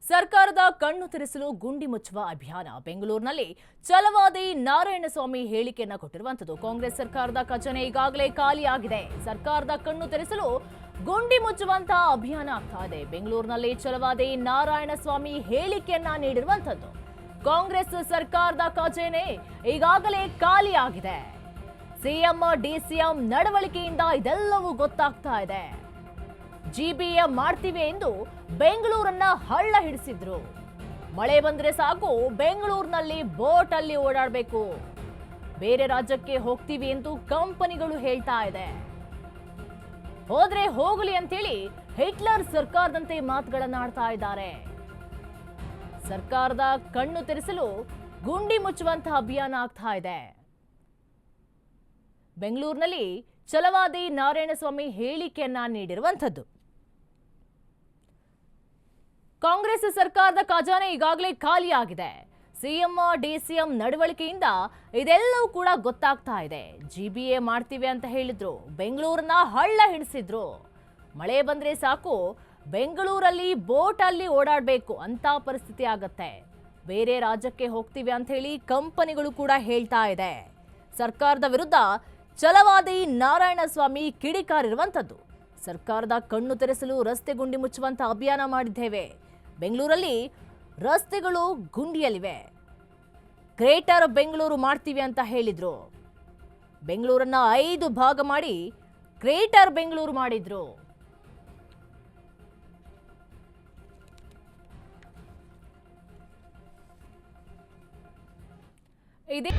ಸರ್ಕಾರದ ಕಣ್ಣು ತೆರೆಸಲು ಗುಂಡಿ ಮುಚ್ಚುವ ಅಭಿಯಾನ ಬೆಂಗಳೂರಿನಲ್ಲಿ ಛಲವಾದಿ ನಾರಾಯಣಸ್ವಾಮಿ ಹೇಳಿಕೆಯನ್ನು ಕೊಟ್ಟಿರುವಂತದ್ದು. ಕಾಂಗ್ರೆಸ್ ಸರ್ಕಾರದ ಖಜಾನೆ ಈಗಾಗಲೇ ಖಾಲಿಯಾಗಿದೆ. ಸರ್ಕಾರದ ಕಣ್ಣು ತೆರೆಸಲು ಗುಂಡಿ ಮುಚ್ಚುವಂತಹ ಅಭಿಯಾನ ಆಗ್ತಾ ಇದೆ. ಬೆಂಗಳೂರಿನಲ್ಲಿ ಛಲವಾದಿ ನಾರಾಯಣಸ್ವಾಮಿ ಹೇಳಿಕೆಯನ್ನ ನೀಡಿರುವಂತದ್ದು. ಕಾಂಗ್ರೆಸ್ ಸರ್ಕಾರದ ಖಜಾನೆ ಈಗಾಗಲೇ ಖಾಲಿಯಾಗಿದೆ. ಸಿಎಂ ಡಿಸಿಎಂ ನಡವಳಿಕೆಯಿಂದ ಇದೆಲ್ಲವೂ ಗೊತ್ತಾಗ್ತಾ ಇದೆ. ಜಿಬಿಎ ಮಾಡ್ತೀವಿ ಎಂದು ಬೆಂಗಳೂರನ್ನ ಹಳ್ಳ ಹಿಡಿಸಿದ್ರು. ಮಳೆ ಬಂದ್ರೆ ಸಾಕು ಬೆಂಗಳೂರಿನಲ್ಲಿ ಬೋಟ್ ಅಲ್ಲಿ ಓಡಾಡಬೇಕು, ಬೇರೆ ರಾಜ್ಯಕ್ಕೆ ಹೋಗ್ತೀವಿ ಎಂದು ಕಂಪನಿಗಳು ಹೇಳ್ತಾ ಇದೆ. ಹೋದ್ರೆ ಹೋಗಲಿ ಅಂತೇಳಿ ಹಿಟ್ಲರ್ ಸರ್ಕಾರದಂತೆ ಮಾತುಗಳನ್ನ ಆಡ್ತಾ ಇದ್ದಾರೆ. ಸರ್ಕಾರದ ಕಣ್ಣು ತೆರೆಸಲು ಗುಂಡಿ ಮುಚ್ಚುವಂತಹ ಅಭಿಯಾನ ಆಗ್ತಾ ಇದೆ. ಬೆಂಗಳೂರಿನಲ್ಲಿ ಛಲವಾದಿ ನಾರಾಯಣಸ್ವಾಮಿ ಹೇಳಿಕೆಯನ್ನ ನೀಡಿರುವಂತದ್ದು. ಕಾಂಗ್ರೆಸ್ ಸರ್ಕಾರದ ಖಜಾನೆ ಈಗಾಗಲೇ ಖಾಲಿಯಾಗಿದೆ. ಸಿಎಂ ಡಿಸಿಎಂ ನಡವಳಿಕೆಯಿಂದ ಇದೆಲ್ಲವೂ ಕೂಡ ಗೊತ್ತಾಗ್ತಾ ಇದೆ. ಜಿಬಿಎ ಮಾಡ್ತೀವಿ ಅಂತ ಹೇಳಿದ್ರು, ಬೆಂಗಳೂರನ್ನ ಹಳ್ಳ ಹಿಡಿಸಿದ್ರು. ಮಳೆ ಬಂದ್ರೆ ಸಾಕು ಬೆಂಗಳೂರಲ್ಲಿ ಬೋಟ್ ಅಲ್ಲಿ ಓಡಾಡಬೇಕು ಅಂತ ಪರಿಸ್ಥಿತಿ ಆಗತ್ತೆ. ಬೇರೆ ರಾಜ್ಯಕ್ಕೆ ಹೋಗ್ತೀವಿ ಅಂತ ಹೇಳಿ ಕಂಪನಿಗಳು ಕೂಡ ಹೇಳ್ತಾ ಇದೆ. ಸರ್ಕಾರದ ವಿರುದ್ಧ ಛಲವಾದಿ ನಾರಾಯಣಸ್ವಾಮಿ ಕಿಡಿಕಾರಿರುವಂತದ್ದು. ಸರ್ಕಾರದ ಕಣ್ಣು ತೆರೆಸಲು ರಸ್ತೆ ಗುಂಡಿ ಮುಚ್ಚುವಂತ ಅಭಿಯಾನ ಮಾಡಿದ್ದೇವೆ. ಬೆಂಗಳೂರಲ್ಲಿ ರಸ್ತೆಗಳು ಗುಂಡಿಯಲ್ಲಿವೆ. ಗ್ರೇಟರ್ ಬೆಂಗಳೂರು ಮಾಡ್ತೀವಿ ಅಂತ ಹೇಳಿದ್ರು. ಬೆಂಗಳೂರನ್ನ 5 ಭಾಗ ಮಾಡಿ ಗ್ರೇಟರ್ ಬೆಂಗಳೂರು ಮಾಡಿದ್ರು. ಇದೇ